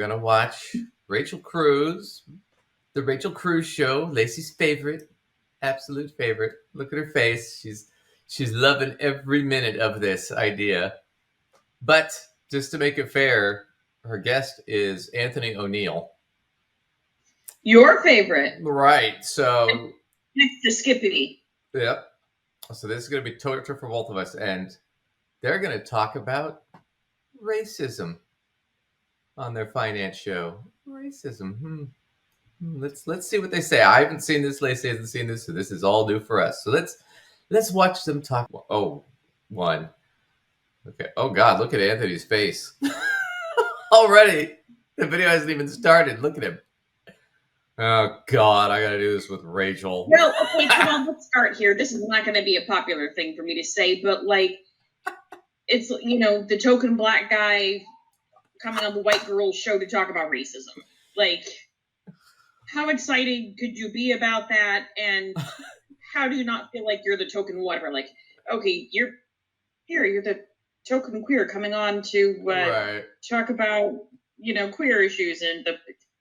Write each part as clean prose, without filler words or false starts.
going to watch Rachel Cruze, the Rachel Cruze show, Lacey's favorite, absolute favorite. Look at her face. She's loving every minute of this idea. But just to make it fair, her guest is Anthony O'Neill. Your favorite. Right. So next to Skippy. Yep. So this is going to be torture for both of us, and they're going to talk about racism on their finance show. Racism. Let's see what they say. I haven't seen this. Lacey hasn't seen this, so this is all new for us. So let's watch them talk. Oh, one. Okay. Oh God, look at Anthony's face. Already, the video hasn't even started. Look at him. Oh God, I gotta do this with Rachel. No, okay, come on, let's start here. This is not going to be a popular thing for me to say, but like, it's, you know, the token black guy coming on the white girl's show to talk about racism. Like, how excited could you be about that? And how do you not feel like you're the token whatever? Like, okay, you're the token queer coming on to talk about, you know, queer issues, and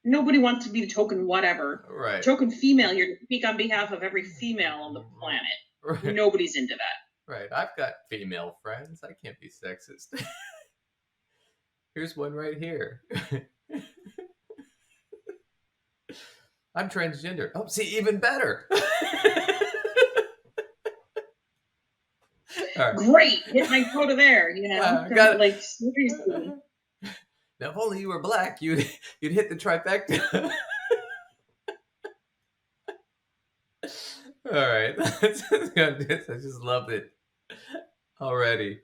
nobody wants to be the token whatever. Right. Token female here to speak on behalf of every female on the planet. Right. Nobody's into that. Right. I've got female friends. I can't be sexist. Here's one right here. I'm transgender. Oh, see, even better. Right. Great. Hit my quota there, you know? Like, seriously. Now, if only you were black, you'd hit the trifecta. All right. I just loved it already.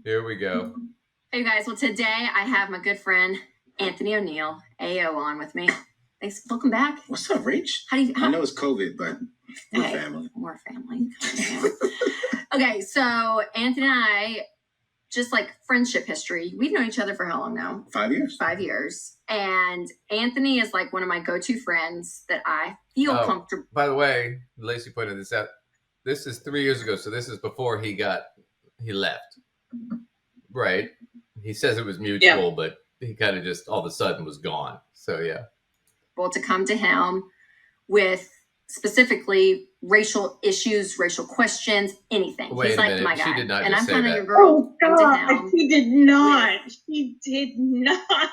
Here we go. Hey, guys. Well, today I have my good friend, Anthony O'Neill, AO, on with me. Thanks. Welcome back. What's up, Rach? I know it's COVID, but we're family. We're family. Okay, so Anthony and I, just like friendship history, we've known each other for how long now? 5 years. 5 years. And Anthony is like one of my go-to friends that I feel comfortable. By the way, Lacey pointed this out. This is 3 years ago, so this is before he left. Right? He says it was mutual, but he kind of just all of a sudden was gone. So, yeah. Well, to come to him with specifically racial issues, racial questions, anything. Wait He's like my guy. She did not and just I'm say kind of that. your girl. Oh God, she did not. She did not.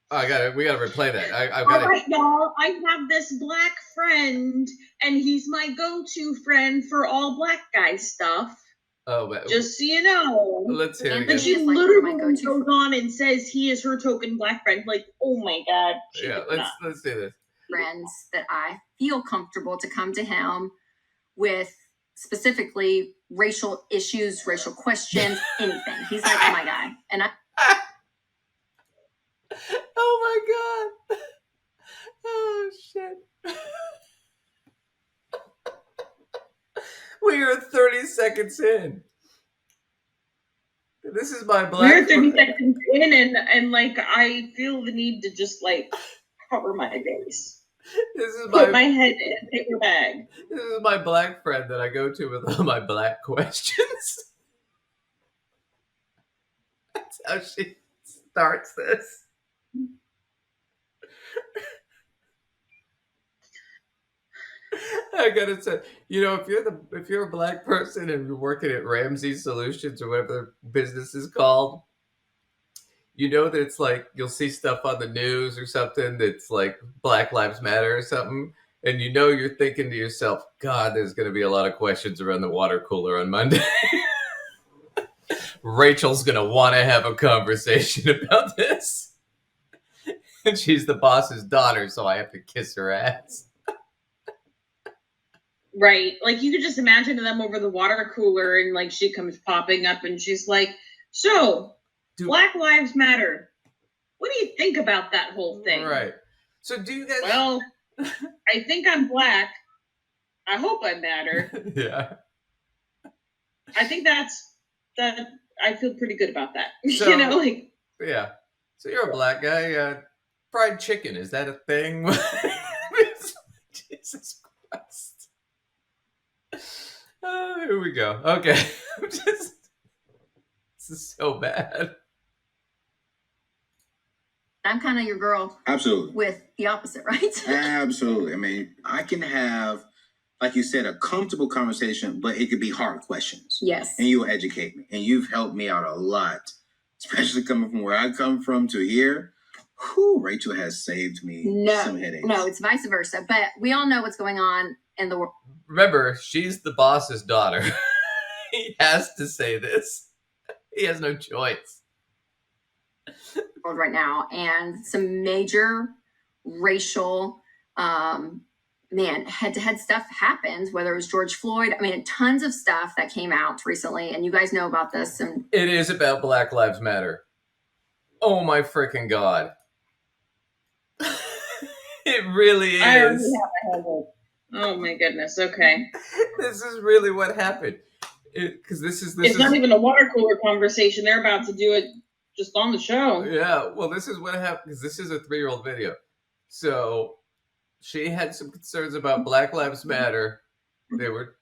Oh, we got to replay that. All right, y'all. I have this black friend, and he's my go-to friend for all black guy stuff. Oh, but just so you know. Let's hear it again. And she literally goes on and says he is her token black friend. Like, oh my God. Yeah, let's do this. Friends that I feel comfortable to come to him with specifically racial issues, racial questions, anything. He's like my guy. And oh my God. Oh shit. We are 30 seconds in. This is my black. We're 30 seconds in, and like I feel the need to just like cover my face. Put my head in a paper bag. This is my black friend that I go to with all my black questions. That's how she starts this. I gotta say, you know, if you're a black person and you're working at Ramsey Solutions or whatever the business is called, you know that it's like you'll see stuff on the news or something that's like Black Lives Matter or something, and you know you're thinking to yourself, God, there's going to be a lot of questions around the water cooler on Monday. Rachel's going to want to have a conversation about this. And she's the boss's daughter, so I have to kiss her ass. Right. Like, you could just imagine them over the water cooler, and like she comes popping up and she's like, so Black Lives Matter. What do you think about that whole thing? Right. So do you guys... Well, I think I'm black. I hope I matter. Yeah. I think that I feel pretty good about that. So, you know, like... Yeah. So you're a black guy. Fried chicken, is that a thing? Jesus Christ. Oh, here we go. Okay. This is so bad. I'm kind of your girl Absolutely. with the opposite, right? Absolutely. I mean, I can have, like you said, a comfortable conversation, but it could be hard questions. Yes. And you will educate me. And you've helped me out a lot, especially coming from where I come from to here. Whew, Rachel has saved me some headaches. No, it's vice versa. But we all know what's going on in the world. Remember, she's the boss's daughter. He has to say this. He has no choice. Right now, and some major racial head-to-head stuff happens, whether it was George Floyd. I mean, tons of stuff that came out recently, and you guys know about this. And it is about Black Lives Matter. Oh my freaking God. It really is. I already have a headache. Oh my goodness. Okay. This is really what happened. Because this is not even a water cooler conversation. They're about to do it just on the show. Yeah. Well, this is what happened, because this is a 3-year-old video. So she had some concerns about Black Lives Matter.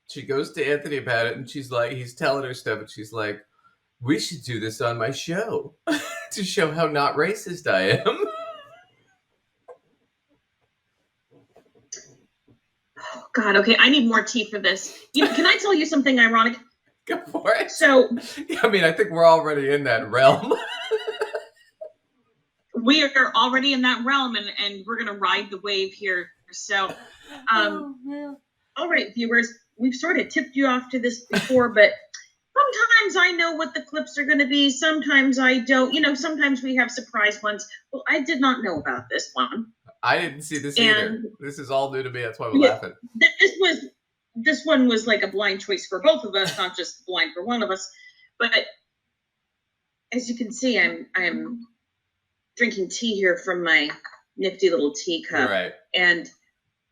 She goes to Anthony about it, and she's like, he's telling her stuff, and she's like, we should do this on my show to show how not racist I am. Oh God, okay, I need more tea for this. Can I tell you something ironic? Go for it. So, I mean, I think we're already in that realm. We are already in that realm, and we're gonna ride the wave here. So, all right, viewers, we've sort of tipped you off to this before, but sometimes I know what the clips are going to be. Sometimes I don't. Sometimes we have surprise ones. Well, I did not know about this one. I didn't see this either. This is all new to me. That's why we're laughing. This one was like a blind choice for both of us, not just blind for one of us. But as you can see, I'm drinking tea here from my nifty little teacup. Right. And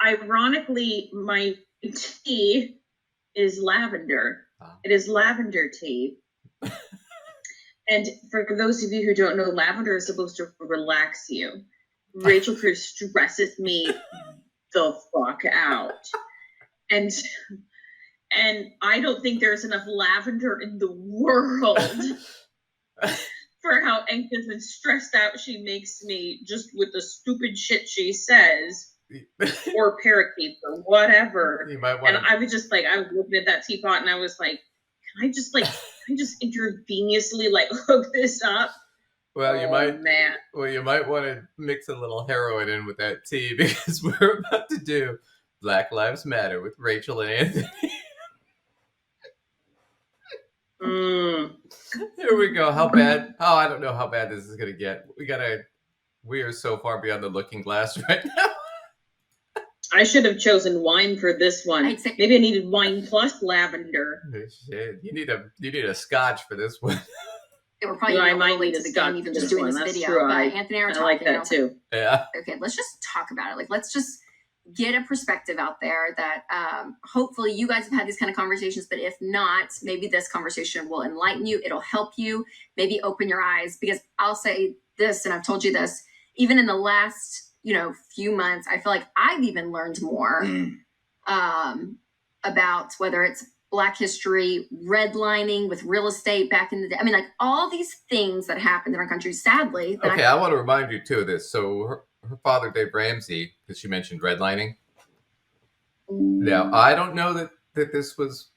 ironically, my tea is lavender. It is lavender tea. And for those of you who don't know, lavender is supposed to relax you. Rachel Cruze stresses me the fuck out. And I don't think there's enough lavender in the world for how anxious and stressed out she makes me just with the stupid shit she says. Or parakeets or whatever. You might want and I was just like, I was looking at that teapot and I was like, can I just intravenously hook this up? Well, you might. Man. Well, you might want to mix a little heroin in with that tea, because we're about to do Black Lives Matter with Rachel and Anthony. Here we go. How bad? Oh, I don't know how bad this is gonna get. We are so far beyond the looking glass right now. I should have chosen wine for this one. Maybe I needed wine plus lavender. Shit. You need a scotch for this one. We're probably I might need a scotch even just doing this video. True. But Anthony and I are talking. I like that too. Yeah. Okay, let's just talk about it. Let's just get a perspective out there that hopefully you guys have had these kind of conversations, but if not, maybe this conversation will enlighten you. It'll help you, maybe open your eyes, because I'll say this, and I've told you this, even in the last few months, I feel like I've even learned more about whether it's Black history, redlining with real estate back in the day. I mean, all these things that happened in our country, sadly. Okay, I want to remind you too of this. So her father, Dave Ramsey, because she mentioned redlining. Now, I don't know that this was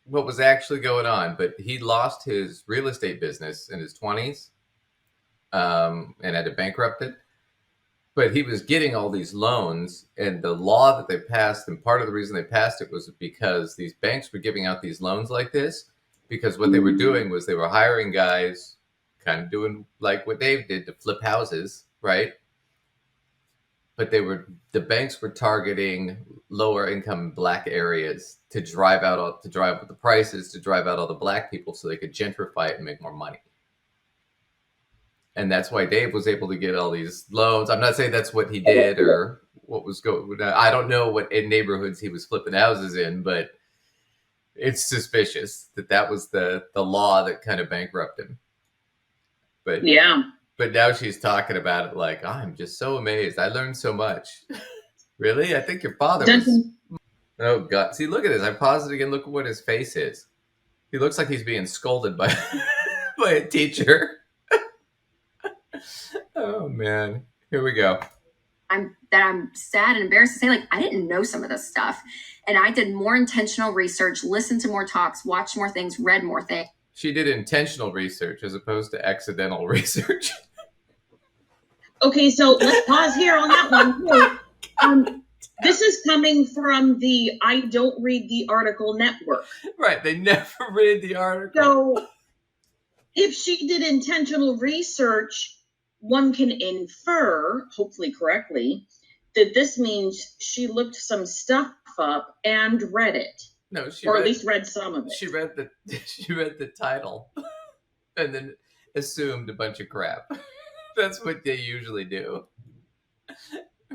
what was actually going on, but he lost his real estate business in his 20s and had to bankrupt it. But he was getting all these loans, and the law that they passed, and part of the reason they passed it was because these banks were giving out these loans like this, because what they were doing was they were hiring guys, kind of doing like what Dave did, to flip houses, right? But the banks were targeting lower income Black areas to drive up the prices, to drive out all the Black people so they could gentrify it and make more money. And that's why Dave was able to get all these loans. I'm not saying that's what he did or what was going. I don't know what neighborhoods he was flipping houses in, but it's suspicious that was the law that kind of bankrupted him. But yeah. But now she's talking about it like, I'm just so amazed. I learned so much. Really? I think your father was. Oh God! See, look at this. I paused it again. Look at what his face is. He looks like he's being scolded by by a teacher. Oh man, here we go. I'm sad and embarrassed to say, like, I didn't know some of this stuff, and I did more intentional research, listened to more talks, watched more things, read more things. She did intentional research as opposed to accidental research. Okay, so let's pause here on that one. This is coming from the I don't read the article network. Right, they never read the article. So if she did intentional research, one can infer, hopefully correctly, that this means she looked some stuff up and read it. No, she or at least read some of it. She read the title and then assumed a bunch of crap. That's what they usually do.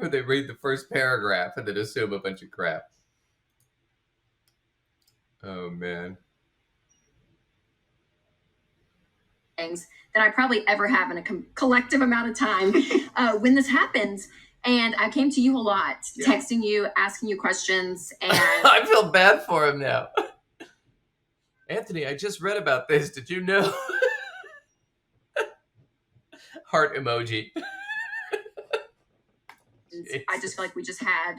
Or they read the first paragraph and then assume a bunch of crap. Oh man. Things that I probably ever have in a collective amount of time when this happens. And I came to you a lot, texting you, asking you questions, and I feel bad for him now. Anthony, I just read about this. Did you know? Heart emoji. I just feel like we just had,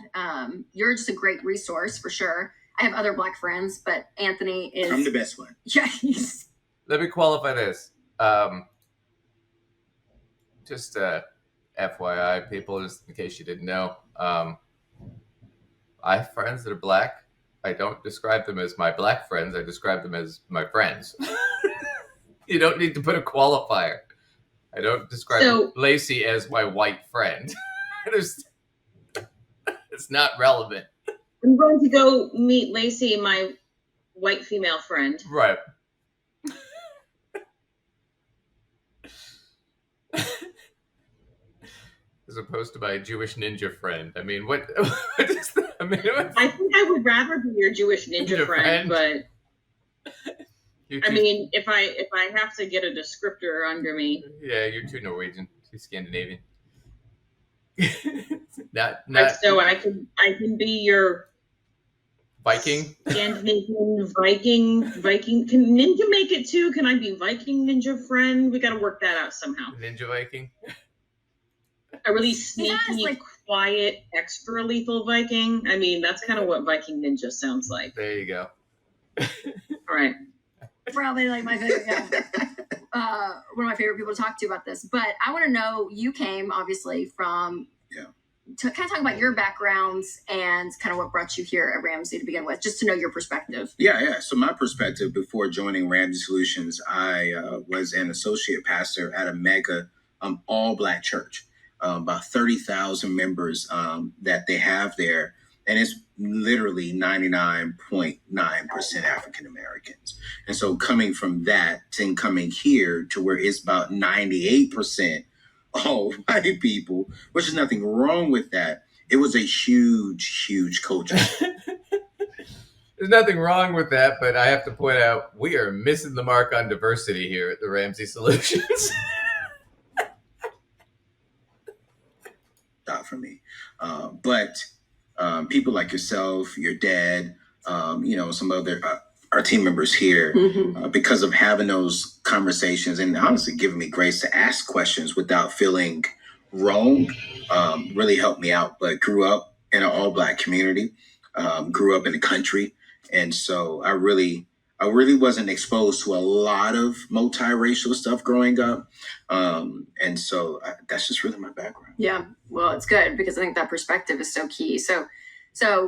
you're just a great resource for sure. I have other Black friends, but Anthony is... I'm the best one. Yeah, Let me qualify this. Just FYI, people, just in case you didn't know, I have friends that are Black. I don't describe them as my Black friends. I describe them as my friends. You don't need to put a qualifier. I don't describe Lacey as my white friend. It's not relevant. I'm going to go meet Lacey, my white female friend. Right. As opposed to my Jewish ninja friend. I mean, what is that? I mean, I think I would rather be your Jewish ninja friend, but I mean, if I have to get a descriptor under me. Yeah, you're too Norwegian, too Scandinavian. not so I can be your Viking. Scandinavian Viking. Can Ninja make it too? Can I be Viking ninja friend? We got to work that out somehow. Ninja Viking. A really sneaky, quiet, extra lethal Viking. I mean, that's kind of what Viking ninja sounds like. There you go. All right. Probably like my favorite. One of my favorite people to talk to about this. But I want to know, you came obviously from to kind of talk about your backgrounds and kind of what brought you here at Ramsey to begin with, just to know your perspective. Yeah. So my perspective before joining Ramsey Solutions, I was an associate pastor at a mega all Black church, about 30,000 members that they have there. And it's literally 99.9% African Americans. And so coming from that and coming here to where it's about 98% all white people, which is nothing wrong with that. It was a huge, huge culture. There's nothing wrong with that, but I have to point out we are missing the mark on diversity here at the Ramsey Solutions. Not for me. But people like yourself, your dad, some other our team members here, because of having those conversations and honestly giving me grace to ask questions without feeling wrong, really helped me out. But grew up in an all Black community, grew up in the country. And so I really wasn't exposed to a lot of multiracial stuff growing up. And so that's just really my background. Yeah, well, it's good because I think that perspective is so key. So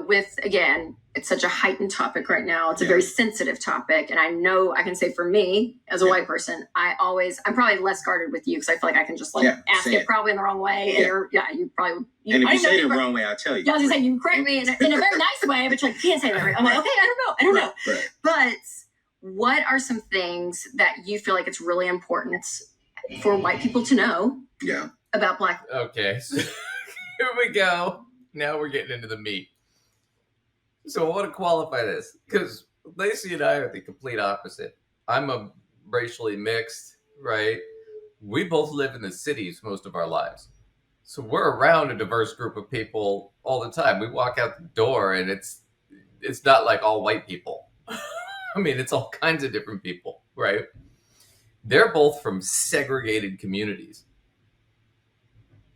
with, again, it's such a heightened topic right now. It's a very sensitive topic. And I know I can say for me as a white person, I'm probably less guarded with you because I feel like I can just ask it probably in the wrong way. And you probably... and if you say it the wrong way, I'll tell you. Yeah, I was going to say, you correct me in a very nice way, but you're like, you can't say that right. I'm like, okay, I don't know. Right. But what are some things that you feel like it's really important for white people to know about Black? Okay, so here we go. Now we're getting into the meat. So I want to qualify this because Lacey and I are the complete opposite. I'm a racially mixed, right? We both live in the cities most of our lives. So we're around a diverse group of people all the time. We walk out the door and it's not like all white people. I mean, it's all kinds of different people, right? They're both from segregated communities.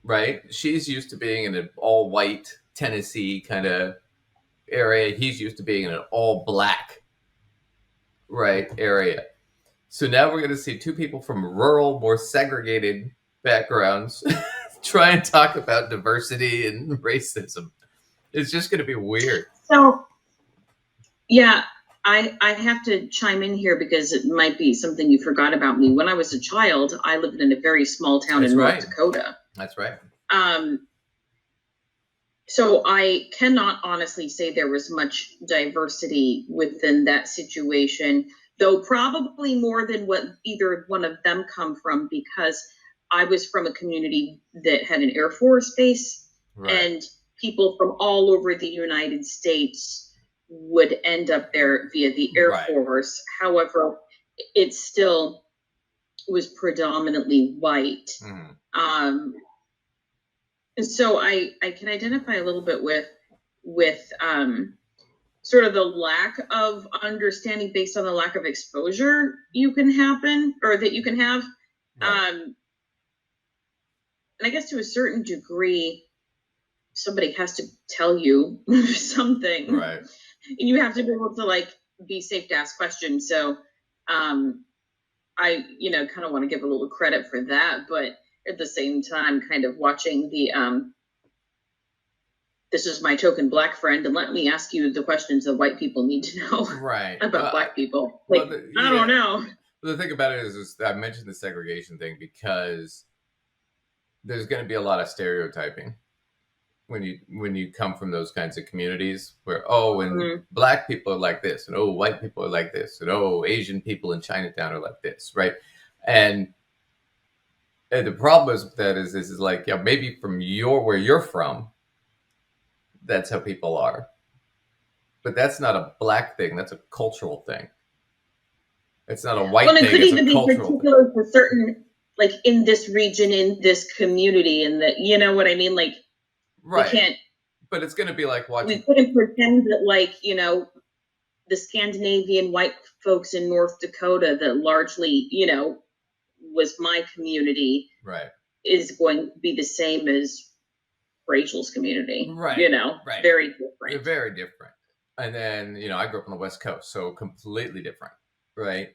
right? She's used to being in an all white Tennessee kind of area. He's used to being in an all black, right, area. So now we're going to see two people from rural, more segregated backgrounds try and talk about diversity and racism. It's just going to be weird. So, yeah, I have to chime in here because it might be something you forgot about me. When I was a child, I lived in a very small town That's in right. North Dakota. That's right. So I cannot honestly say there was much diversity within that situation, though probably more than what either one of them come from, because I was from a community that had an Air Force base, Right. and people from all over the United States would end up there via the Air Right. Force. However, it still was predominantly white. Mhm. So I can identify a little bit with sort of the lack of understanding based on the lack of exposure you can happen or that you can have. Right. And I guess to a certain degree, somebody has to tell you something. Right. And you have to be able to like be safe to ask questions. So I, kind of want to give a little credit for that, but at the same time, kind of watching the this is my token black friend, and let me ask you the questions that white people need to know Right. about black people. Like, I don't know. The thing about it is I mentioned the segregation thing because there's going to be a lot of stereotyping when you come from those kinds of communities where black people are like this, and white people are like this, and Asian people in Chinatown are like this, right? And the problem is with that is like, yeah, maybe from where you're from, that's how people are, but that's not a black thing. That's a cultural thing. It's not a white Well, it thing. could It's even a be cultural particular for certain, like in this region, in this community, and that, you know what I mean? Like, right. We can't. But it's going to be like watching. We couldn't pretend that, like, the Scandinavian white folks in North Dakota that largely, was my community, right, is going to be the same as Rachel's community, right? Right. Very different. They're very different. And then, I grew up on the West Coast, so completely different, right?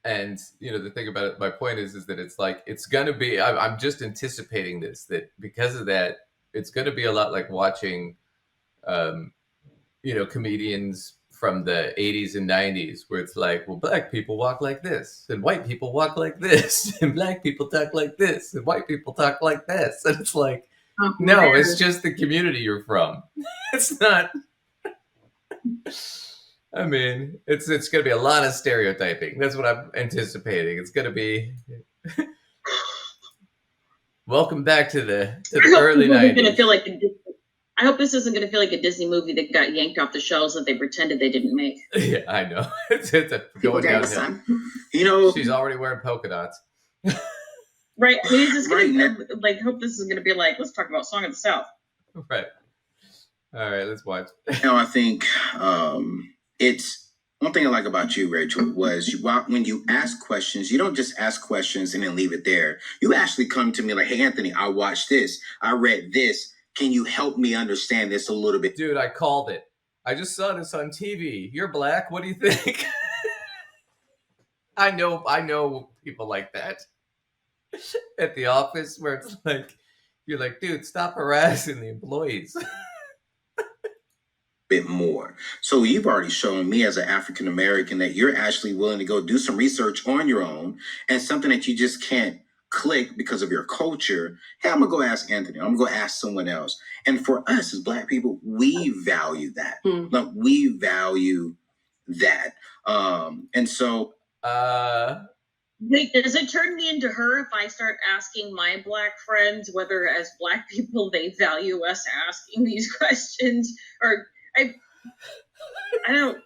And, the thing about it, my point is that it's like, it's going to be, I'm just anticipating this, that because of that, it's going to be a lot like watching, comedians from the 80s and 90s, where it's like, well, black people walk like this, and white people walk like this, and black people talk like this, and white people talk like this. And it's like, no, it's just the community you're from. It's not. I mean, it's going to be a lot of stereotyping. That's what I'm anticipating. It's going to be. Welcome back to the early 90s. I hope this isn't going to feel like a Disney movie that got yanked off the shelves that they pretended they didn't make. Yeah, I know. It's going downhill. She's already wearing polka dots. Right. He's just going to hope this is going to be like, let's talk about Song of the South. Right. All right, let's watch. I think it's one thing I like about you, Rachel, was when you ask questions, you don't just ask questions and then leave it there. You actually come to me like, hey, Anthony, I watched this. I read this. Can you help me understand this a little bit? Dude, I called it. I just saw this on TV. You're black. What do you think? I know people like that at the office where it's like, you're like, dude, stop harassing the employees. Bit more. So you've already shown me as an African American that you're actually willing to go do some research on your own, and something that you just can't click because of your culture. Hey, I'm gonna go ask Anthony. I'm gonna go ask someone else. And for us as black people, we value that. Like, we value that. And so wait, does it turn me into her if I start asking my black friends whether as black people they value us asking these questions? Or I don't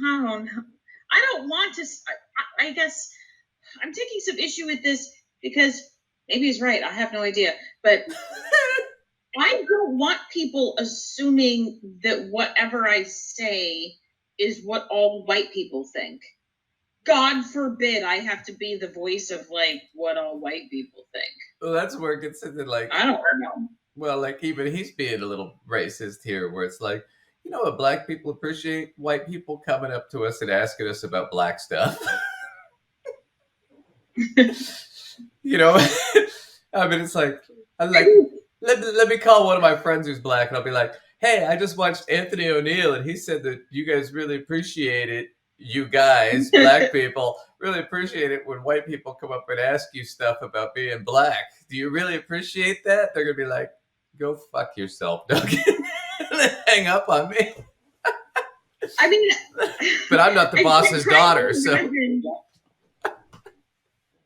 know. I don't want to. I guess I'm taking some issue with this because maybe he's right. I have no idea. But I don't want people assuming that whatever I say is what all white people think. God forbid I have to be the voice of like what all white people think. Well, that's where it gets into like, I don't know. well, like even he's being a little racist here, where it's like, you know what, black people appreciate white people coming up to us and asking us about black stuff. You know, I mean, it's like, I'm like, let me call one of my friends who's black, and I'll be like, hey, I just watched Anthony O'Neill, and he said that you guys really appreciate it. You guys, black people, really appreciate it when white people come up and ask you stuff about being black. Do you really appreciate that? They're gonna be like, go fuck yourself, Duncan. Hang up on me. I mean, but I'm not the boss's daughter, so.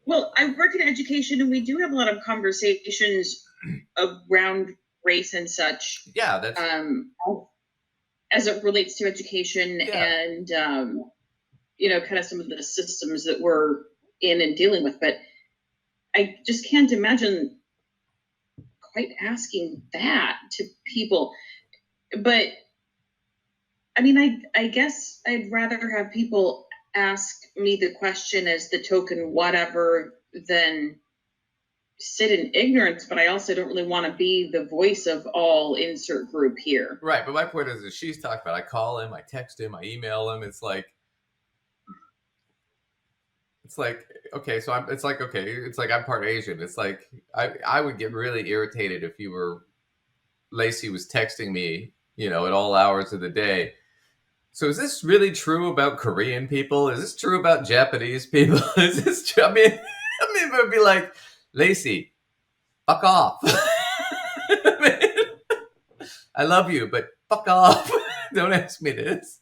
Well, I work in education, and we do have a lot of conversations around race and such. Yeah, that's as it relates to education and you know, kind of some of the systems that we're in and dealing with. But I just can't imagine quite asking that to people. But I mean, I guess I'd rather have people ask me the question as the token whatever than sit in ignorance, but I also don't really want to be the voice of all insert group here. Right, but my point is that she's talking about, I call him, I text him, I email him. It's like, okay, so it's like I'm part Asian. It's like, I would get really irritated if Lacey was texting me, you know, at all hours of the day. So is this really true about Korean people? Is this true about Japanese people? Is this true? I mean, it would be like, Lacey, fuck off. I love you, but fuck off. Don't ask me this.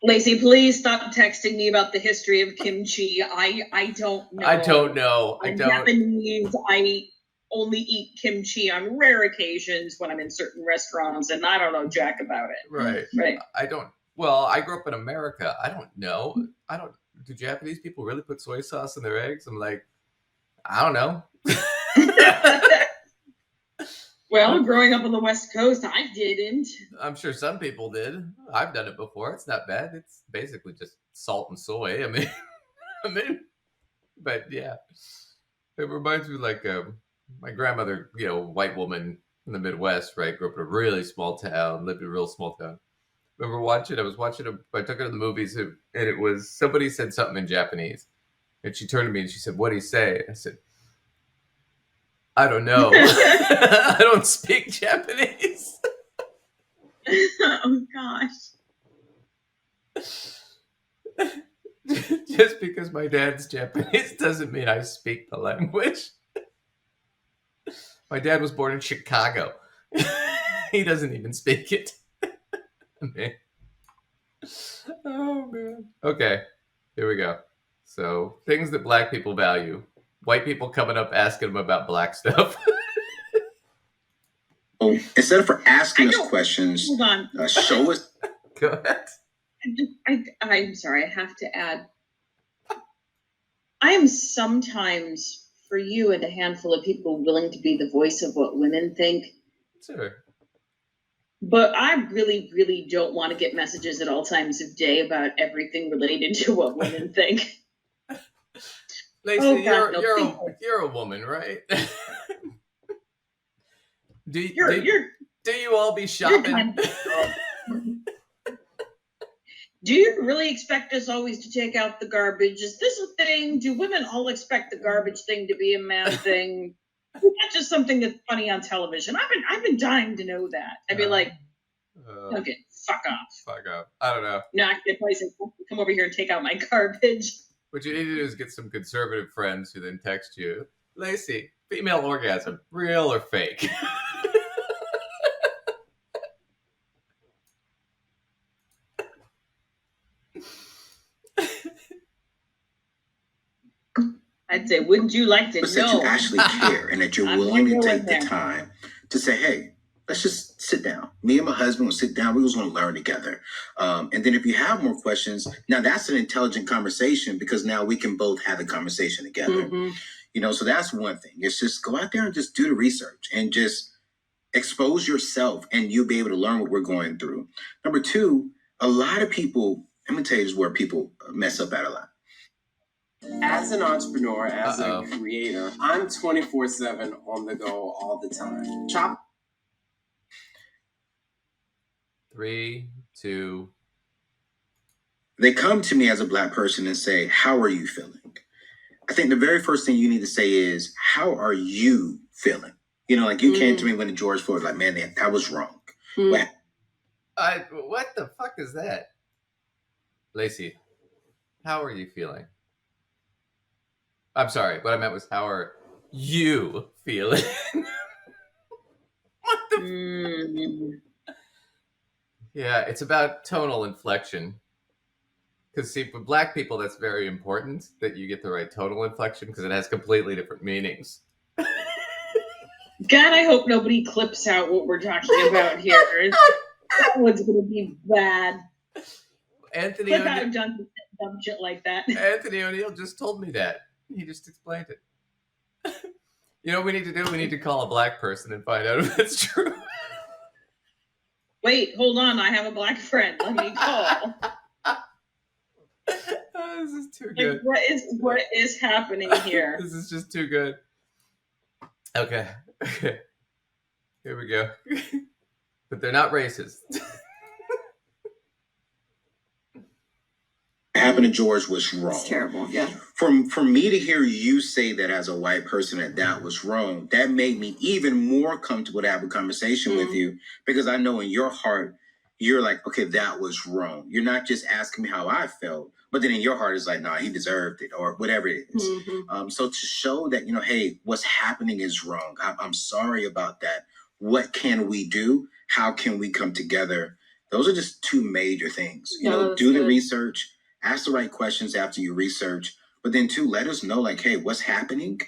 Lacey, please stop texting me about the history of kimchi. I don't know. I don't know. I'm Japanese. I only eat kimchi on rare occasions when I'm in certain restaurants, and I don't know jack about it. Right. Right. I grew up in America. I don't know. Do Japanese people really put soy sauce in their eggs? I'm like, I don't know. Well, growing up on the West Coast, I didn't. I'm sure some people did. I've done it before. It's not bad. It's basically just salt and soy. I mean, but yeah, it reminds me like my grandmother, you know, white woman in the Midwest, right? Grew up in a really small town, lived in a real small town. I took her to the movies, and it was, somebody said something in Japanese. And she turned to me and she said, "What did he say?" I said, "I don't know." I don't speak Japanese. Oh, gosh. Just because my dad's Japanese doesn't mean I speak the language. My dad was born in Chicago. He doesn't even speak it. Man. Oh, man. Okay, here we go. So, things that black people value. White people coming up asking them about black stuff. Oh, instead of asking us questions, hold on. Show us. Go ahead. I'm sorry, I have to add. I am sometimes, for you and a handful of people, willing to be the voice of what women think. Sure. But I really, really don't want to get messages at all times of day about everything related to what women think. Lacey, you're a woman, right? Do you all be shopping? Do you really expect us always to take out the garbage? Is this a thing? Do women all expect the garbage thing to be a man thing? That's just something that's funny on television. I've been dying to know that. I'd be like, okay, fuck off. Fuck off. I don't know. No, I could probably say, come over here and take out my garbage. What you need to do is get some conservative friends who then text you, Lacey, female orgasm, real or fake? I'd say, wouldn't you like to know? That you actually care and that you're willing to take the time to say, hey, let's just sit down. Me and my husband will sit down. We just want to learn together. And then if you have more questions, now that's an intelligent conversation because now we can both have the conversation together. Mm-hmm. You know, so that's one thing. It's just go out there and just do the research and just expose yourself and you'll be able to learn what we're going through. Number two, a lot of people Imitators where people mess up at a lot. As an entrepreneur, as a creator, I'm 24/7 on the go all the time. 3, 2. They come to me as a Black person and say, how are you feeling? I think the very first thing you need to say is, how are you feeling? You know, like you came to me when the George Floyd, like, man, that was wrong. What the fuck is that? Lacey, how are you feeling? I'm sorry. What I meant was, how are you feeling? What the? Yeah, it's about tonal inflection. Because see, for Black people, that's very important that you get the right tonal inflection because it has completely different meanings. God, I hope nobody clips out what we're talking about here. That one's going to be bad. Anthony Clip out dumb shit like that. Anthony O'Neill just told me that. He just explained it. You know what we need to do? We need to call a Black person and find out if it's true. Wait, hold on. I have a Black friend. Let me call. Oh, this is too good. Like, what is happening here? This is just too good. Okay. Here we go. But they're not racist. What happened to George was wrong. It's terrible, yeah. For me to hear you say that as a white person that was wrong, that made me even more comfortable to have a conversation with you, because I know in your heart, you're like, okay, that was wrong. You're not just asking me how I felt, but then in your heart is like, nah, he deserved it, or whatever it is. So to show that, you know, hey, what's happening is wrong. I'm sorry about that. What can we do? How can we come together? Those are just two major things. You know, do the research, ask the right questions after you research, but then two, let us know, like, hey, what's happening?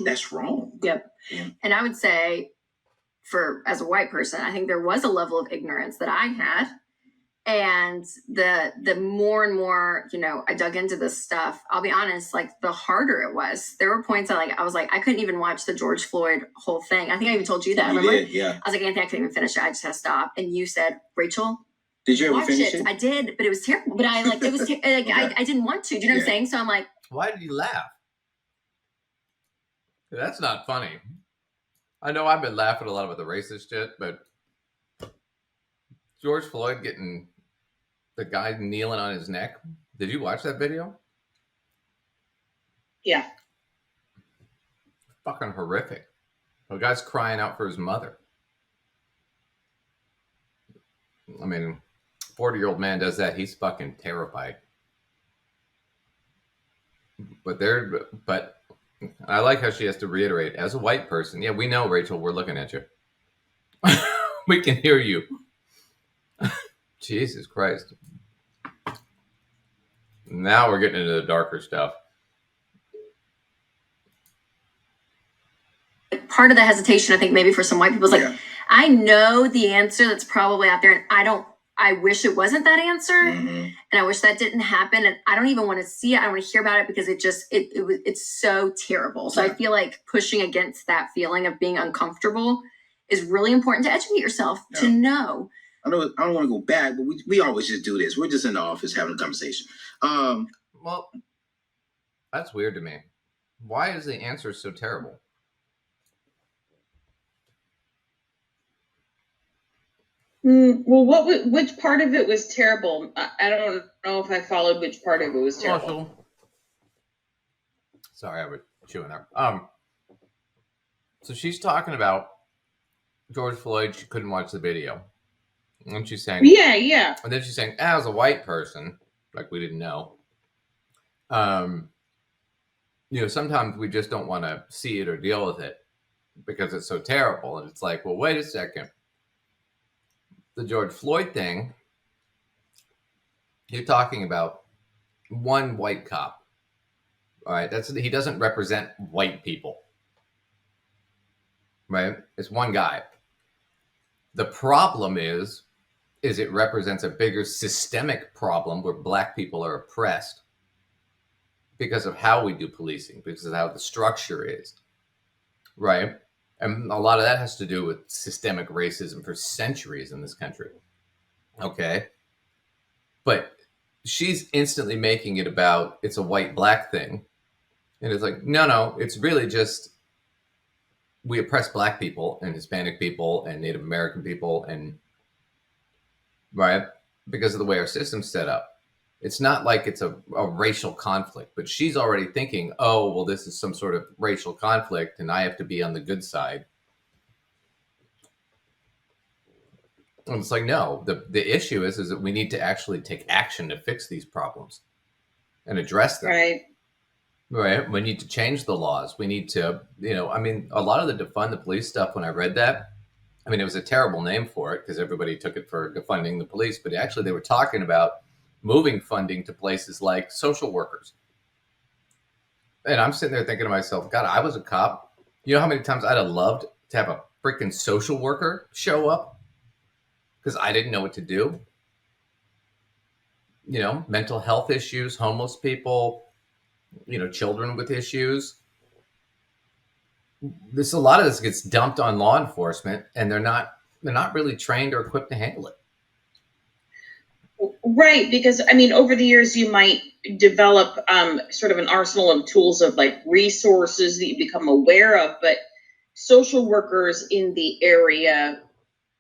That's wrong. Yep. Yeah. And I would say, as a white person, I think there was a level of ignorance that I had. And the more and more, you know, I dug into this stuff, I'll be honest, like the harder it was. There were points that I was like, I couldn't even watch the George Floyd whole thing. I think I even told you that. Remember? Did, yeah. I was like, Anthony, I couldn't even finish it. I just had to stop. And you said, Rachel, did you ever watch finish it? I did, but it was terrible. But I like, it was, like, okay. I didn't want to. Do you know what I'm saying? So I'm like, why did you laugh? That's not funny. I know I've been laughing a lot about the racist shit, but George Floyd getting the guy kneeling on his neck. Did you watch that video? Yeah. Fucking horrific. The guy's crying out for his mother. I mean, 40-year-old man does that, he's fucking terrified. But I like how she has to reiterate, as a white person, yeah, we know, Rachel, we're looking at you. We can hear you. Jesus Christ. Now we're getting into the darker stuff. Part of the hesitation, I think, maybe for some white people is like, I know the answer that's probably out there, and I wish it wasn't that answer, and I wish that didn't happen, and I don't even want to see it. I don't want to hear about it because it's so terrible. So I feel like pushing against that feeling of being uncomfortable is really important to educate yourself, to know. I don't want to go back, but we always just do this. We're just in the office having a conversation. Well, that's weird to me. Why is the answer so terrible? Well, which part of it was terrible? I don't know if I followed which part of it was terrible. Sorry, I was chewing there. So she's talking about George Floyd. She couldn't watch the video, and she's saying, "Yeah." And then she's saying, as a white person, like we didn't know. You know, sometimes we just don't want to see it or deal with it because it's so terrible. And it's like, well, wait a second. The George Floyd thing, you're talking about one white cop. All right, he doesn't represent white people. Right? It's one guy. The problem is it represents a bigger systemic problem where black people are oppressed because of how we do policing, because of how the structure is. Right? And a lot of that has to do with systemic racism for centuries in this country. Okay? But she's instantly making it about it's a white-black thing. And it's like, no, it's really just we oppress Black people and Hispanic people and Native American people, and right, because of the way our system's set up. It's not like it's a racial conflict, but she's already thinking, oh, well, this is some sort of racial conflict and I have to be on the good side. And it's like, no, the issue is that we need to actually take action to fix these problems and address them. Right. We need to change the laws. We need to, I mean, a lot of the defund the police stuff, when I read that, I mean, it was a terrible name for it because everybody took it for defunding the police, but actually they were talking about moving funding to places like social workers. And I'm sitting there thinking to myself, God, I was a cop. You know how many times I'd have loved to have a freaking social worker show up because I didn't know what to do. Mental health issues, homeless people, children with issues. A lot of this gets dumped on law enforcement, and they're not really trained or equipped to handle it. Right, because I mean, over the years, you might develop sort of an arsenal of tools of like resources that you become aware of, but social workers in the area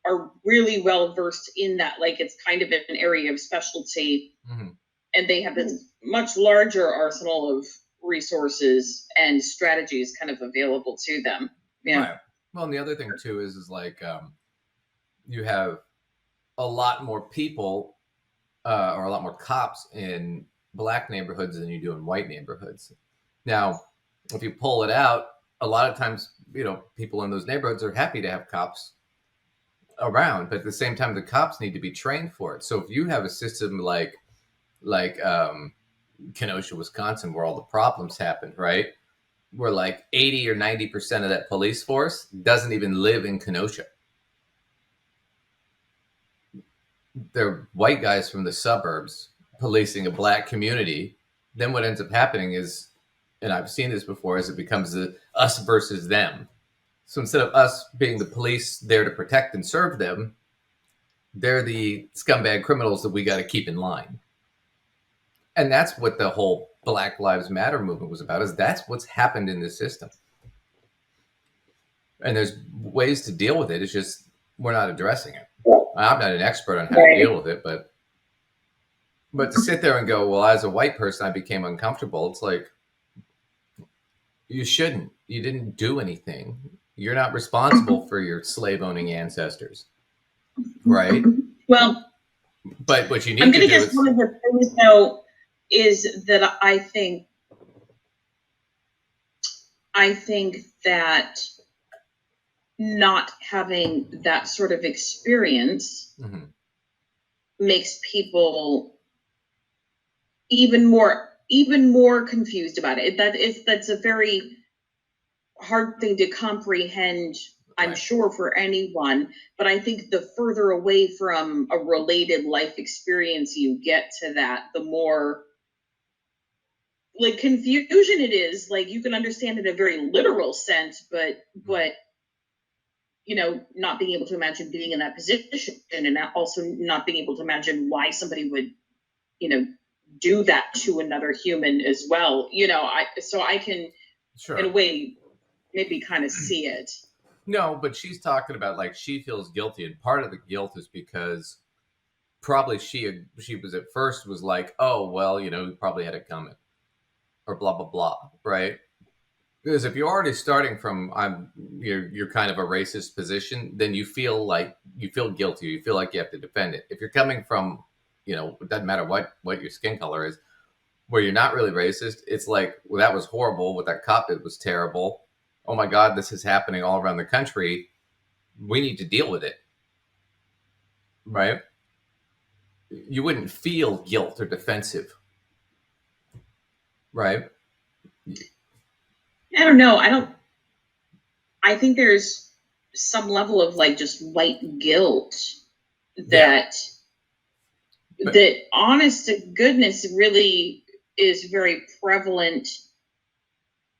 are really well versed in that. Like, it's kind of an area of specialty, and they have this much larger arsenal of resources and strategies kind of available to them. Yeah. Right. Well, and the other thing too is like you have a lot more people or a lot more cops in Black neighborhoods than you do in white neighborhoods. Now, if you pull it out, a lot of times, people in those neighborhoods are happy to have cops around, but at the same time, the cops need to be trained for it. So if you have a system like Kenosha, Wisconsin, where all the problems happened, right? Where like 80 or 90% of that police force doesn't even live in Kenosha. They're white guys from the suburbs policing a Black community. Then what ends up happening is, and I've seen this before, is it becomes the us versus them. So instead of us being the police there to protect and serve them, they're the scumbag criminals that we got to keep in line. And that's what the whole Black Lives Matter movement was about, is that's what's happened in this system. And there's ways to deal with it. It's just we're not addressing it. I'm not an expert on how to deal with it, but to sit there and go, well, as a white person, I became uncomfortable. It's like, you shouldn't. You didn't do anything. You're not responsible for your slave-owning ancestors, right? Well, but what you need I'm to going do to guess one of the things, though, is that I think that not having that sort of experience makes people even more confused about it. That's a very hard thing to comprehend, I'm sure, for anyone. But I think the further away from a related life experience you get to that, the more like confusion it is. Like, you can understand it in a very literal sense, but not being able to imagine being in that position, and also not being able to imagine why somebody would, do that to another human as well. I can, in a way, maybe kind of see it. No, but she's talking about like she feels guilty, and part of the guilt is because probably she was at first was like, oh well, we probably had it coming, or blah blah blah, right? Because if you're already starting from you're kind of a racist position, then you feel guilty. You feel like you have to defend it. If you're coming from, it doesn't matter what your skin color is, where you're not really racist, it's like, well, that was horrible. What that cop did was terrible. Oh my God, this is happening all around the country. We need to deal with it, right? You wouldn't feel guilt or defensive, right? I don't know. I think there's some level of like just white guilt that honest to goodness really is very prevalent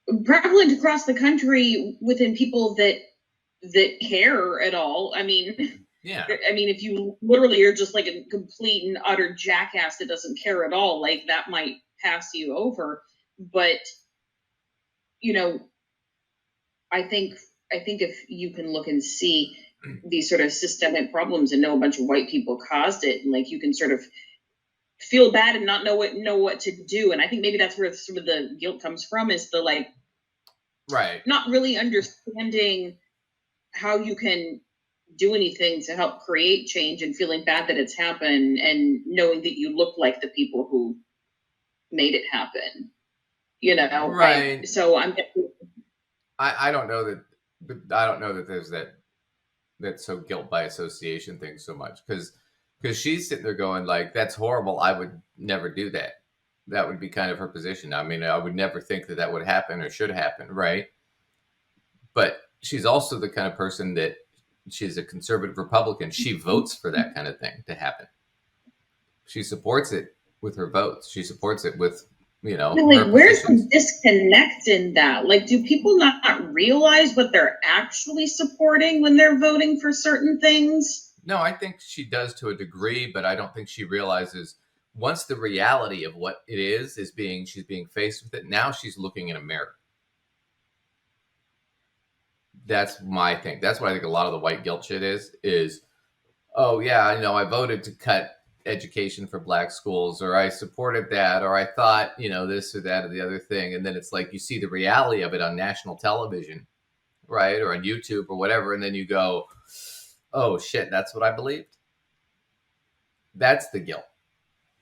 across the country within people that care at all. I mean, Yeah. I mean, if you literally are just like a complete and utter jackass that doesn't care at all, like that might pass you over. But, you know, I think if you can look and see these sort of systemic problems and know a bunch of white people caused it, and like you can sort of feel bad and not know what to do. And I think maybe that's where some of the guilt comes from, is the like Right. not really understanding how you can do anything to help create change and feeling bad that it's happened and knowing that you look like the people who made it happen. You know, Right. I don't know that there's that so guilt by association thing so much, because she's sitting there going like, that's horrible, I would never do that. That would be kind of her position. I mean, I would never think that would happen or should happen, right? But she's also the kind of person that she's a conservative Republican. She votes for that kind of thing to happen. She supports it with her votes. She supports it with, like, where's the disconnect in that? Like, do people not realize what they're actually supporting when they're voting for certain things? No, I think she does to a degree, but I don't think she realizes once the reality of what it is she's being faced with it. Now she's looking in a mirror. That's my thing. That's what I think a lot of the white guilt shit is, oh yeah, I voted to cut education for black schools, or I supported that, or I thought, this or that or the other thing. And then it's like, you see the reality of it on national television, right? Or on YouTube or whatever. And then you go, oh shit, that's what I believed. That's the guilt.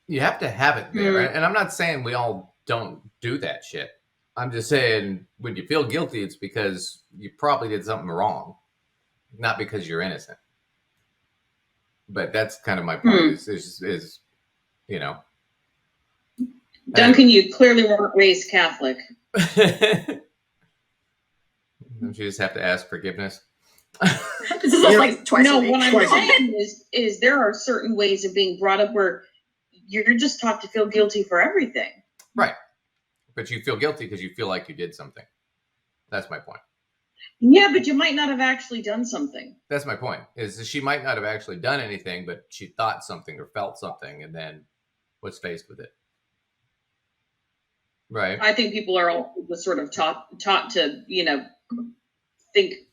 You have to have it there. And I'm not saying we all don't do that shit. I'm just saying when you feel guilty, it's because you probably did something wrong, not because you're innocent. But that's kind of my point is Duncan, you clearly weren't raised Catholic. Don't you just have to ask forgiveness? This is like twice a week. What I'm saying is there are certain ways of being brought up where you're just taught to feel guilty for everything. Right. But you feel guilty because you feel like you did something. That's my point. Yeah, but you might not have actually done something. That's my point, is she might not have actually done anything, but she thought something or felt something and then was faced with it. Right. I think people are all sort of taught to,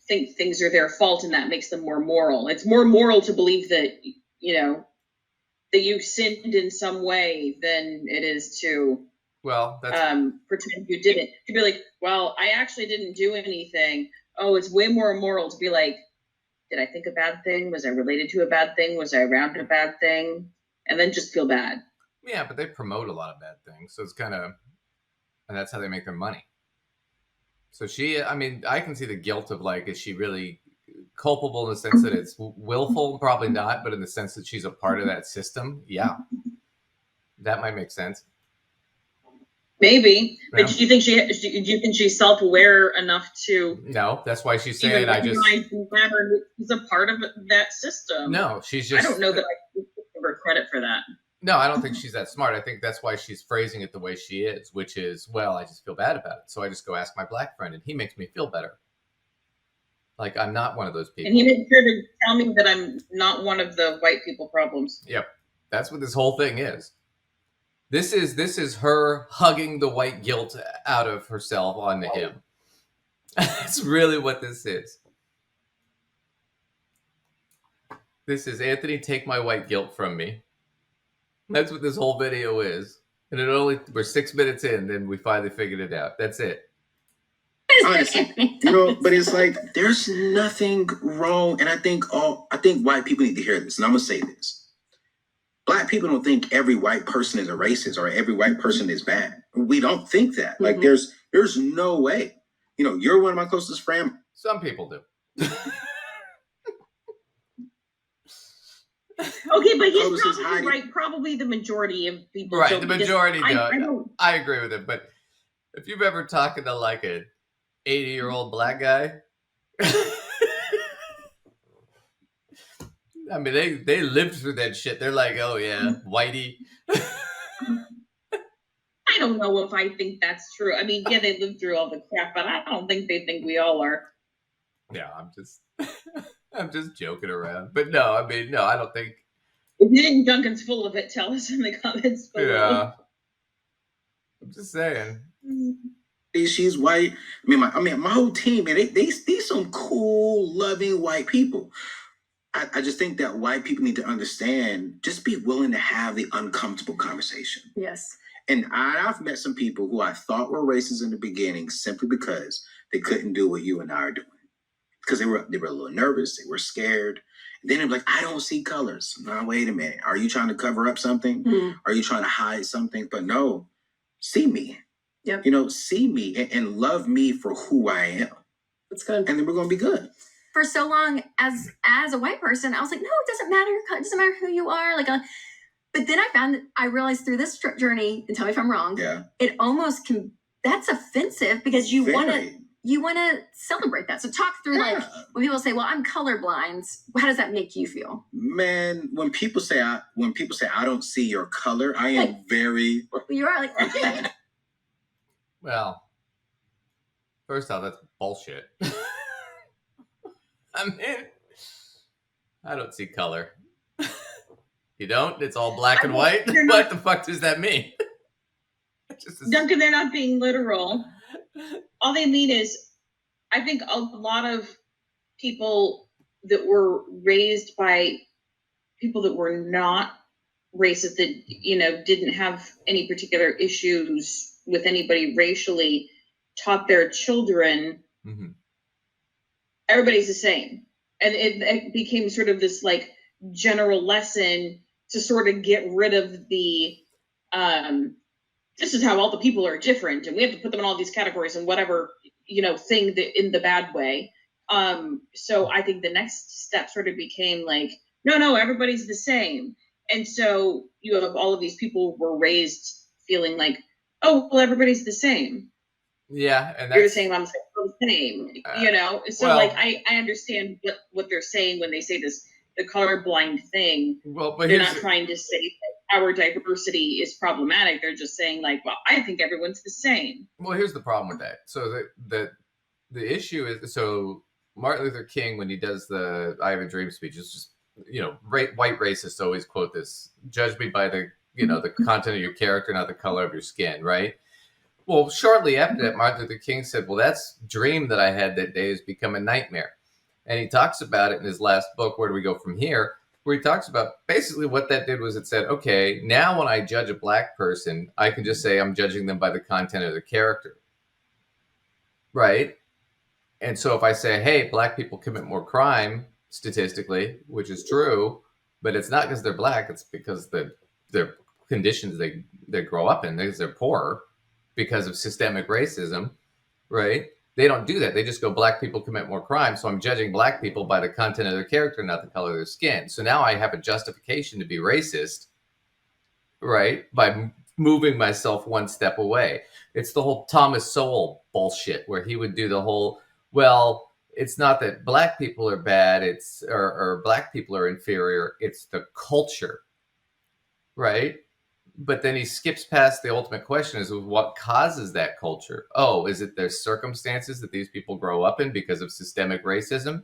think things are their fault, and that makes them more moral. It's more moral to believe that, that you sinned in some way than it is to pretend you didn't. To be like, well, I actually didn't do anything. Oh, it's way more immoral to be like, did I think a bad thing? Was I related to a bad thing? Was I around a bad thing? And then just feel bad. Yeah, but they promote a lot of bad things. So it's kind of, and that's how they make their money. So I can see the guilt of like, is she really culpable in the sense that it's willful? Probably not, but in the sense that she's a part of that system. Yeah. That might make sense. Maybe, but do you think she's self-aware enough to? No, that's why she's saying she's a part of that system. No, she's just. I don't know that I give her credit for that. No, I don't think she's that smart. I think that's why she's phrasing it the way she is, which is, well, I just feel bad about it, so I just go ask my black friend, and he makes me feel better. Like I'm not one of those people. And he made sure to tell me that I'm not one of the white people problems. Yep, that's what this whole thing is. This is her hugging the white guilt out of herself onto him. That's really what this is. This is Anthony, take my white guilt from me. That's what this whole video is. And we're 6 minutes in, then we finally figured it out. That's it. Honestly, but it's like there's nothing wrong, and I think white people need to hear this, and I'm gonna say this. Black people don't think every white person is a racist or every white person is bad. We don't think that. Like there's no way. You're one of my closest friends. Some people do. Okay, but he's probably right. Probably the majority of people. Right, the majority don't. I agree with it. But if you've ever talked to like an 80-year-old black guy, I mean, they lived through that shit. They're like, oh yeah, whitey. I don't know if I think that's true. I mean, yeah, they lived through all the crap, but I don't think they think we all are. Yeah, I'm just. I'm just joking around. But no, I mean, no, I don't think. If you think Duncan's full of it, tell us in the comments below. Yeah. I'm just saying. She's white. I mean, my whole team, man, they some cool, loving white people. I just think that white people need to understand, just be willing to have the uncomfortable conversation. Yes. And I've met some people who I thought were racist in the beginning simply because they couldn't do what you and I are doing. Because they were a little nervous, they were scared. And then they're like, I don't see colors. Now, wait a minute. Are you trying to cover up something? Mm. Are you trying to hide something? But no, see me. Yep. See me and love me for who I am. That's good. And then we're going to be good. For so long as a white person, I was like, no, it doesn't matter. It doesn't matter who you are. But then I realized through this journey, and tell me if I'm wrong, it almost that's offensive because you want to celebrate that. So talk through like when people say, well, I'm colorblind, how does that make you feel? Man, when people say I don't see your color, I am very you are like, okay. Well, first off, that's bullshit. I mean, I don't see color. You don't? It's all black and white? What the fuck does that mean? Duncan, they're not being literal. All they mean is, I think a lot of people that were raised by people that were not racist, that, didn't have any particular issues with anybody racially, taught their children everybody's the same. And it became sort of this like general lesson to sort of get rid of the this is how all the people are different and we have to put them in all these categories and whatever thing that in the bad way. So I think the next step sort of became like, no, everybody's the same. And so you have all of these people who were raised feeling like, oh, well, everybody's the same. Yeah, and you're the same. I'm the same. So well, like I understand what they're saying when they say this, the colorblind thing. Well, but they're not trying to say that our diversity is problematic. They're just saying like, well, I think everyone's the same. Well, here's the problem with that. So the issue is, so Martin Luther King, when he does the "I Have a Dream" speech, is just white racists always quote this: "Judge me by the the content of your character, not the color of your skin." Right. Well, shortly after that, Martin Luther King said, well, that's dream that I had that day has become a nightmare. And he talks about it in his last book, Where Do We Go From Here? Where he talks about basically what that did was it said, okay, now when I judge a black person, I can just say I'm judging them by the content of their character. Right? And so if I say, hey, black people commit more crime statistically, which is true, but it's not because they're black, it's because their conditions they grow up in, because they're poor. Because of systemic racism, right? They don't do that. They just go, black people commit more crime. So I'm judging black people by the content of their character, not the color of their skin. So now I have a justification to be racist, right? By moving myself one step away. It's the whole Thomas Sowell bullshit where he would do the whole, well, it's not that black people are bad, or black people are inferior. It's the culture, right? But then he skips past the ultimate question is what causes that culture? Oh, is it their circumstances that these people grow up in because of systemic racism?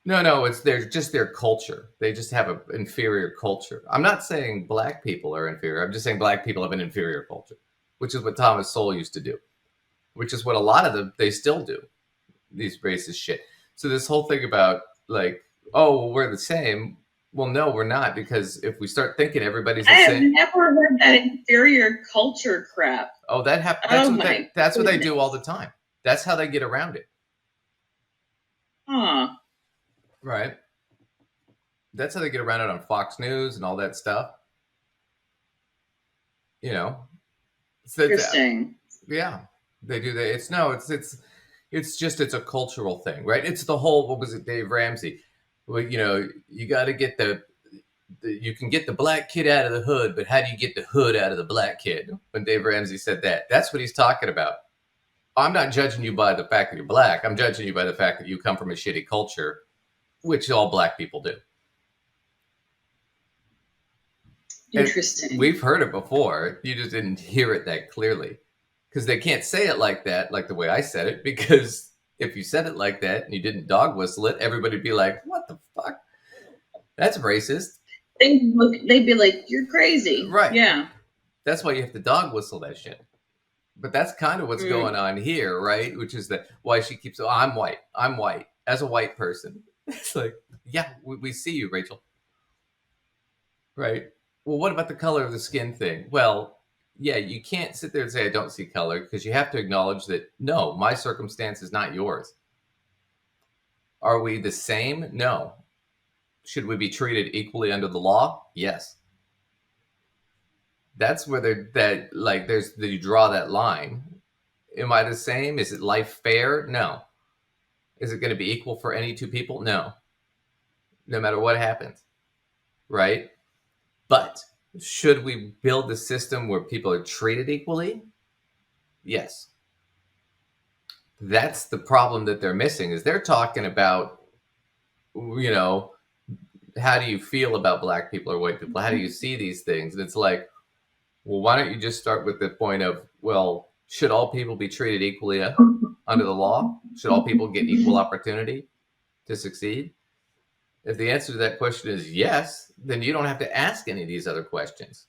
No, it's just their culture. They just have an inferior culture. I'm not saying black people are inferior. I'm just saying black people have an inferior culture, which is what Thomas Sowell used to do, which is what a lot of them, they still do, these racist shit. So this whole thing about like, oh, well, we're the same. Well, no, we're not, because if we start thinking everybody's the same. I have never heard that inferior culture crap. Oh, that happens. That's what they do all the time. That's how they get around it. Huh. Right. That's how they get around it on Fox News and all that stuff. Interesting. Yeah, they do that. It's a cultural thing, right? It's the whole, what was it, Dave Ramsey? Well, you got to get you can get the black kid out of the hood, but how do you get the hood out of the black kid? When Dave Ramsey said that, that's what he's talking about. I'm not judging you by the fact that you're black. I'm judging you by the fact that you come from a shitty culture, which all black people do. Interesting. And we've heard it before. You just didn't hear it that clearly because they can't say it like that, like the way I said it, because if you said it like that and you didn't dog whistle it, everybody'd be like, "What the fuck? That's racist." They'd be like, "You're crazy." Right. Yeah. That's why you have to dog whistle that shit. But that's kind of what's going on here, right? Which is why she keeps, "Oh, I'm white. I'm white." As a white person, it's like, yeah, we see you, Rachel. Right? Well, what about the color of the skin thing? Well, yeah, you can't sit there and say I don't see color, because you have to acknowledge that, no, my circumstance is not yours. Are we the same? No. Should we be treated equally under the law? Yes. That's where you draw that line. Am I the same? Is it life fair? No. Is it going to be equal for any two people? No. No matter what happens, right? But should we build a system where people are treated equally? Yes. That's the problem that they're missing, is they're talking about, how do you feel about black people or white people? How do you see these things? And it's like, well, why don't you just start with the point of, well, should all people be treated equally under the law? Should all people get equal opportunity to succeed? If the answer to that question is yes, then you don't have to ask any of these other questions.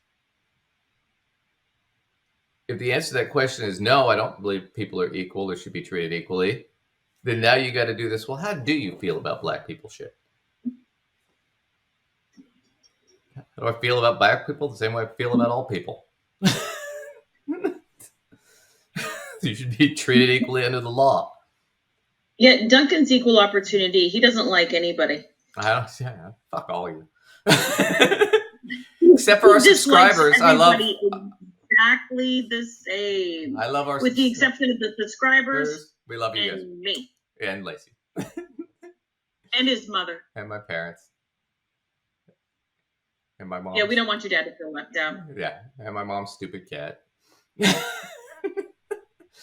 If the answer to that question is no, I don't believe people are equal or should be treated equally, then now you got to do this. Well, how do you feel about black people shit? How do I feel about black people? The same way I feel about all people. You should be treated equally under the law. Yeah, Duncan's equal opportunity. He doesn't like anybody. Yeah, fuck all of you. Except for our subscribers. I love exactly the same. I love our with the exception of the subscribers. We love you and guys. Me. And Lacey. And his mother. And my parents. And my mom. Yeah, we don't want your dad to feel left out. Yeah, and my mom's stupid cat.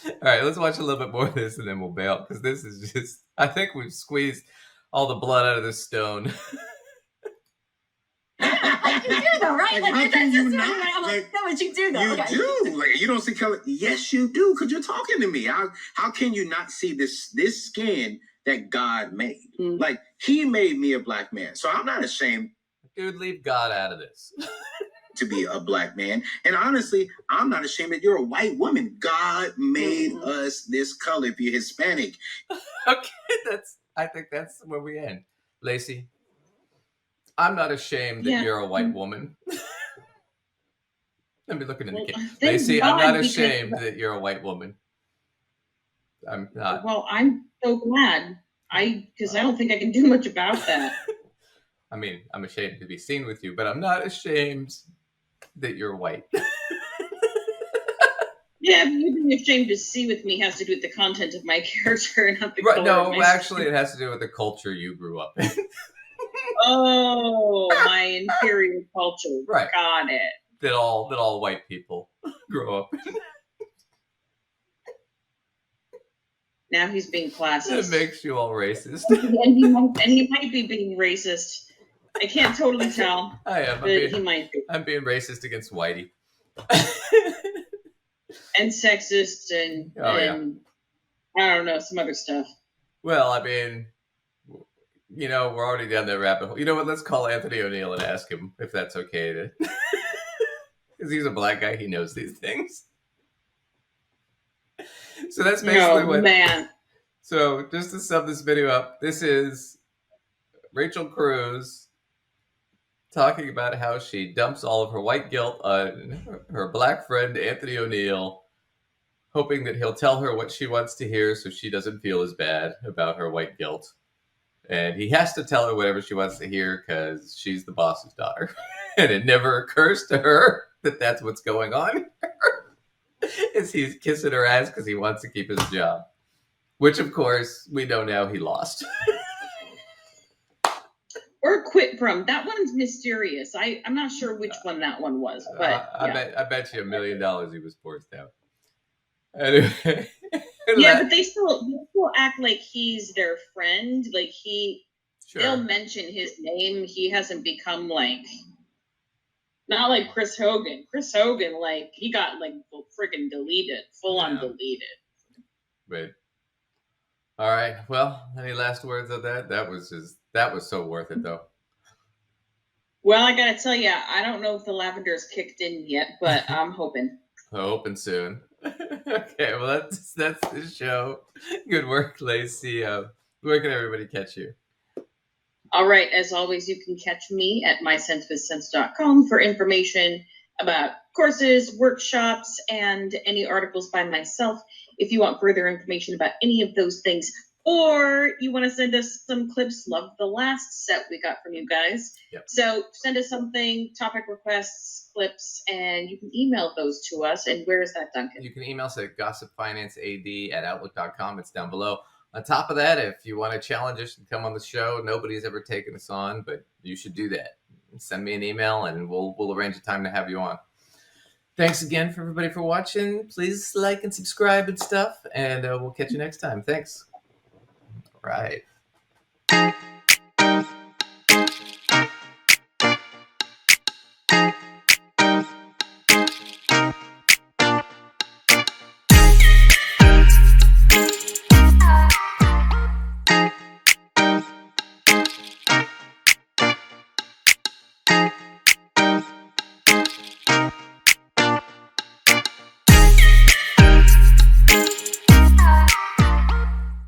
All right, let's watch a little bit more of this and then we'll bail, because this is just, I think we've squeezed all the blood out of this stone. Like you do though, right? Like, how can you not? Like, no, but you do though. You Okay. do. Like, you don't see color. Yes, you do, because you're talking to me. How can you not see this skin that God made? Like, he made me a black man. So I'm not ashamed. Dude, leave God out of this. To be a black man. And honestly, I'm not ashamed that you're a white woman. God made us this color. If you're Hispanic. Okay, I think that's where we end. Lacey, I'm not ashamed that you're a white woman. Let me look in the camera. Lacey, I'm not ashamed that you're a white woman. I'm not. Well, I'm so glad. Because I don't think I can do much about that. I mean, I'm ashamed to be seen with you, but I'm not ashamed that you're white. Yeah, you being ashamed to see with me has to do with the content of my character, not the color. No, actually, it has to do with the culture you grew up in. Oh, my inferior culture. Right. Got it. That all white people grow up in. Now he's being classist. It makes you all racist. and he might be being racist. I can't totally tell. I am. He might be. I'm being racist against Whitey. And sexist and I don't know, some other stuff. Well, I mean, we're already down that rabbit hole. You know what? Let's call Anthony O'Neill and ask him if that's okay. Because he's a black guy. He knows these things. So that's basically man. So just to sum this video up, this is Rachel Cruze talking about how she dumps all of her white guilt on her black friend Anthony O'Neill, hoping that he'll tell her what she wants to hear so she doesn't feel as bad about her white guilt. And he has to tell her whatever she wants to hear because she's the boss's daughter. And it never occurs to her that that's what's going on. Is he's kissing her ass because he wants to keep his job. Which, of course, we know now he lost. Or quit from. That one's mysterious. I'm not sure which one that one was, but I bet you $1 million he was forced out. Anyway, but they still act like he's their friend. Like they'll mention his name. He hasn't become not like Chris Hogan. Chris Hogan, he got freaking deleted, full on deleted. But All right. Well, any last words on that? That was so worth it, though. Well, I gotta tell you, I don't know if the lavender's kicked in yet, but I'm hoping. Hoping soon. Okay, well that's the show. Good work, Lacey. Where can everybody catch you? All right, as always, you can catch me at mysensewithsense.com for information about courses, workshops, and any articles by myself. If you want further information about any of those things, or you want to send us some clips, love the last set we got from you guys. Yep. So send us something, topic requests, clips, and you can email those to us. And where is that, Duncan? You can email us at gossipfinancead@outlook.com. It's down below. On top of that, if you want to challenge us and come on the show, nobody's ever taken us on, but you should do that. Send me an email and we'll arrange a time to have you on. Thanks again for everybody for watching. Please like and subscribe and stuff, and we'll catch you next time. Thanks. All right.